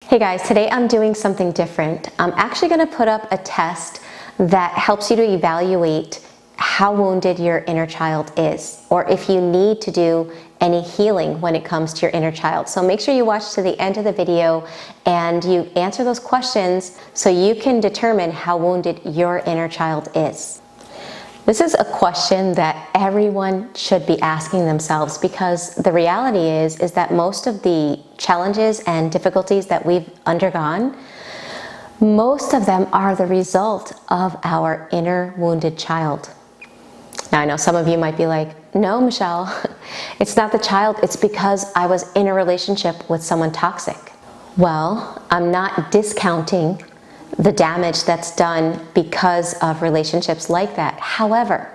Hey guys, today I'm doing something different. I'm actually going to put up a test that helps you to evaluate how wounded your inner child is, or if you need to do any healing when it comes to your inner child. So make sure you watch to the end of the video and you answer those questions so you can determine how wounded your inner child is. This is a question that everyone should be asking themselves, because the reality is that most of the challenges and difficulties that we've undergone, most of them are the result of our inner wounded child. Now I know some of you might be like, no, Michelle, it's not the child, it's because I was in a relationship with someone toxic. Well, I'm not discounting the damage that's done because of relationships like that. However,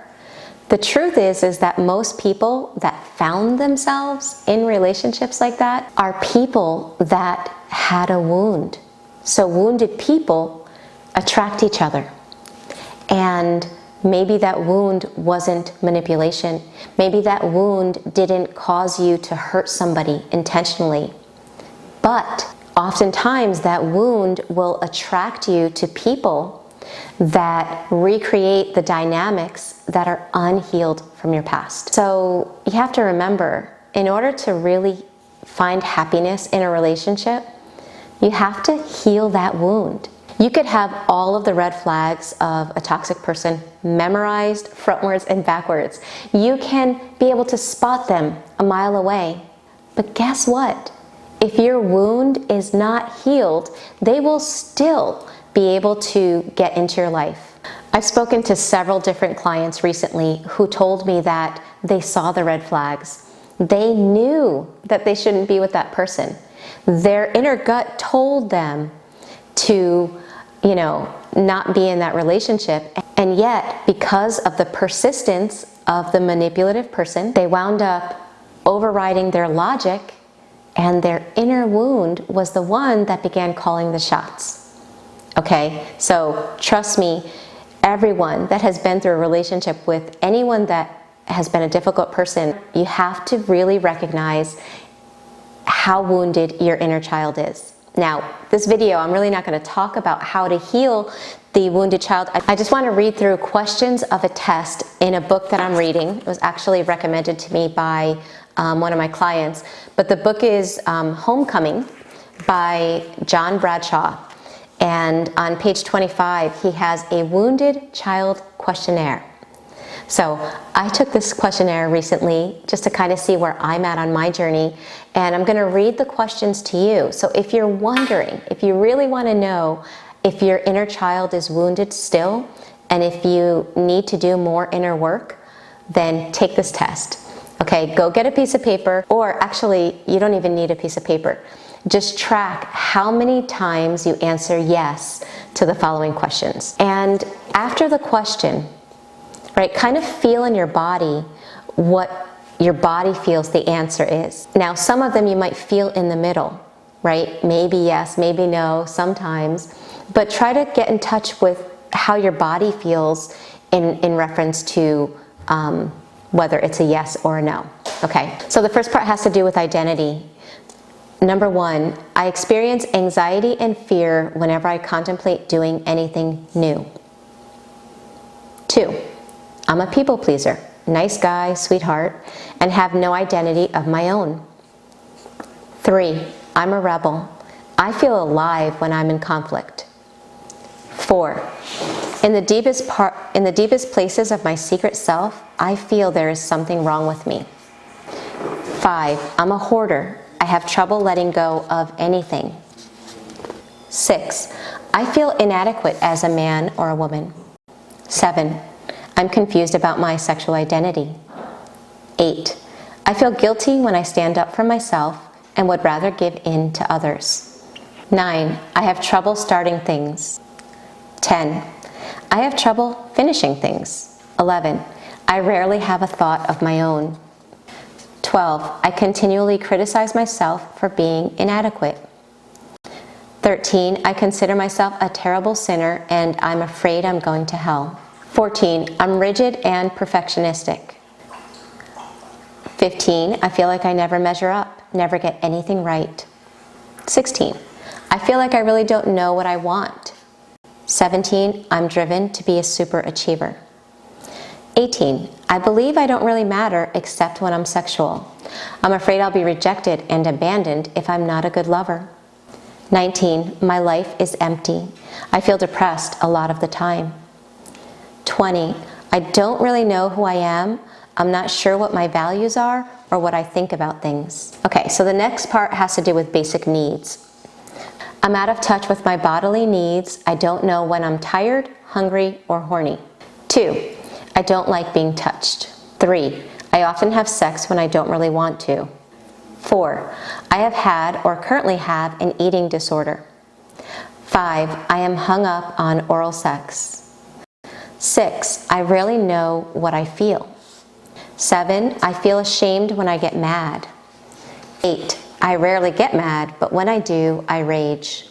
the truth is that most people that found themselves in relationships like that are people that had a wound. So wounded people attract each other. And maybe that wound wasn't manipulation. Maybe that wound didn't cause you to hurt somebody intentionally. But oftentimes that wound will attract you to people that recreate the dynamics that are unhealed from your past. So you have to remember, in order to really find happiness in a relationship, you have to heal that wound. You could have all of the red flags of a toxic person memorized frontwards and backwards. You can be able to spot them a mile away. But guess what? If your wound is not healed, they will still be able to get into your life. I've spoken to several different clients recently who told me that they saw the red flags. They knew that they shouldn't be with that person. Their inner gut told them to, not be in that relationship. And yet, because of the persistence of the manipulative person, they wound up overriding their logic, and their inner wound was the one that began calling the shots. Okay, so trust me, everyone that has been through a relationship with anyone that has been a difficult person, you have to really recognize how wounded your inner child is. Now, this video, I'm really not going to talk about how to heal the wounded child. I just want to read through questions of a test in a book that I'm reading. It was actually recommended to me by one of my clients. But the book is Homecoming by John Bradshaw. And on page 25, he has a wounded child questionnaire. So I took this questionnaire recently just to kind of see where I'm at on my journey, and I'm going to read the questions to you. So if you're wondering, if you really want to know if your inner child is wounded still, and if you need to do more inner work, then take this test. Okay, go get a piece of paper, or actually, you don't even need a piece of paper. Just track how many times you answer yes to the following questions. And after the question, right, kind of feel in your body what your body feels the answer is. Now, some of them you might feel in the middle, right? Maybe yes, maybe no, sometimes. But try to get in touch with how your body feels in reference to whether it's a yes or a no. Okay, so the first part has to do with identity. Number 1, I experience anxiety and fear whenever I contemplate doing anything new. 2, I'm a people pleaser, nice guy, sweetheart, and have no identity of my own. 3, I'm a rebel. I feel alive when I'm in conflict. 4, in the deepest places of my secret self, I feel there is something wrong with me. 5, I'm a hoarder. I have trouble letting go of anything. 6, I feel inadequate as a man or a woman. 7, I'm confused about my sexual identity. 8, I feel guilty when I stand up for myself and would rather give in to others. 9, I have trouble starting things. 10, I have trouble finishing things. 11, I rarely have a thought of my own. 12, I continually criticize myself for being inadequate. 13, I consider myself a terrible sinner and I'm afraid I'm going to hell. 14, I'm rigid and perfectionistic. 15, I feel like I never measure up, never get anything right. 16, I feel like I really don't know what I want. 17, I'm driven to be a super achiever. 18, I believe I don't really matter except when I'm sexual. I'm afraid I'll be rejected and abandoned if I'm not a good lover. 19, my life is empty. I feel depressed a lot of the time. 20, I don't really know who I am. I'm not sure what my values are or what I think about things. Okay, so the next part has to do with basic needs. I'm out of touch with my bodily needs. I don't know when I'm tired, hungry, or horny. 2, I don't like being touched. 3, I often have sex when I don't really want to. 4, I have had or currently have an eating disorder. 5, I am hung up on oral sex. 6, I rarely know what I feel. 7, I feel ashamed when I get mad. 8, I rarely get mad, but when I do, I rage.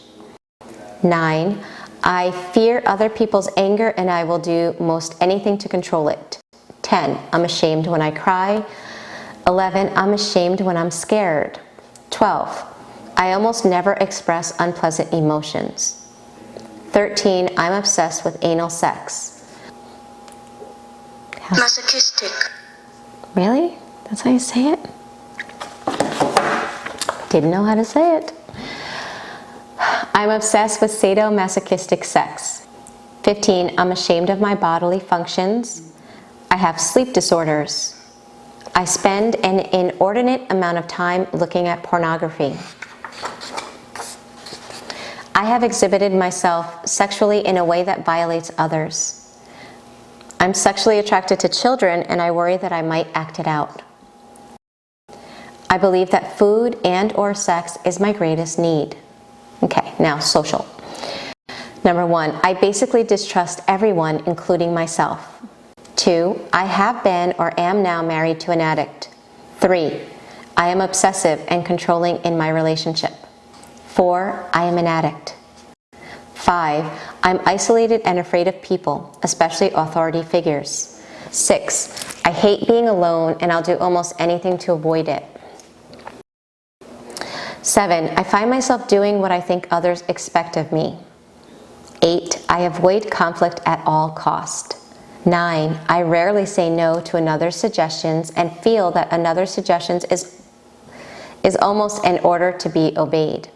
9, I fear other people's anger and I will do most anything to control it. 10, I'm ashamed when I cry. 11, I'm ashamed when I'm scared. 12, I almost never express unpleasant emotions. 13, I'm obsessed with anal sex. Masochistic. Really? That's how you say it? Didn't know how to say it. I'm obsessed with sadomasochistic sex. 15, I'm ashamed of my bodily functions. I have sleep disorders. I spend an inordinate amount of time looking at pornography. I have exhibited myself sexually in a way that violates others. I'm sexually attracted to children and I worry that I might act it out. I believe that food and/or sex is my greatest need. Okay, now social. Number 1, I basically distrust everyone, including myself. 2, I have been or am now married to an addict. 3, I am obsessive and controlling in my relationship. 4, I am an addict. 5, I'm isolated and afraid of people, especially authority figures. 6, I hate being alone and I'll do almost anything to avoid it. 7, I find myself doing what I think others expect of me. 8, I avoid conflict at all cost. 9, I rarely say no to another's suggestions and feel that another's suggestions is almost an order to be obeyed.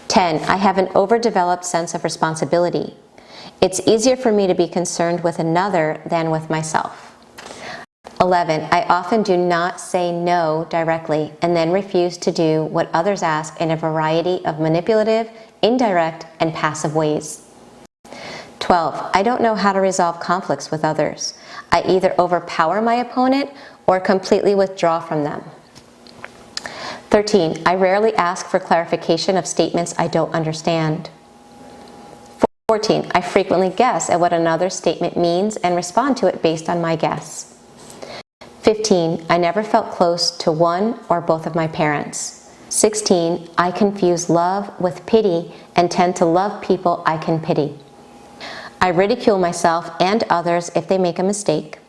10, I have an overdeveloped sense of responsibility. It's easier for me to be concerned with another than with myself. 11, I often do not say no directly and then refuse to do what others ask in a variety of manipulative, indirect, and passive ways. 12, I don't know how to resolve conflicts with others. I either overpower my opponent or completely withdraw from them. 13, I rarely ask for clarification of statements I don't understand. 14, I frequently guess at what another statement means and respond to it based on my guess. 15, I never felt close to one or both of my parents. 16, I confuse love with pity and tend to love people I can pity. I ridicule myself and others if they make a mistake.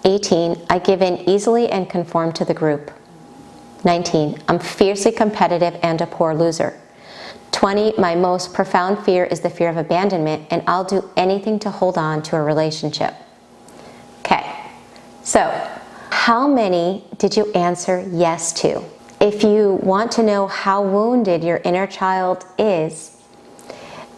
18, I give in easily and conform to the group. 19, I'm fiercely competitive and a poor loser. 20, my most profound fear is the fear of abandonment, and I'll do anything to hold on to a relationship. Okay, so how many did you answer yes to? If you want to know how wounded your inner child is,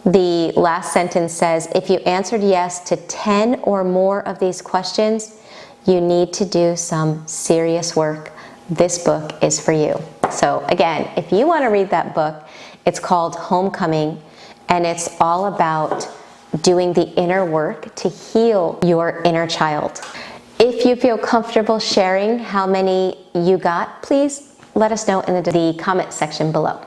the last sentence says, if you answered yes to 10 or more of these questions, you need to do some serious work. This book is for you. So again, if you want to read that book, it's called Homecoming, and it's all about doing the inner work to heal your inner child. If you feel comfortable sharing how many you got, please let us know in the comment section below.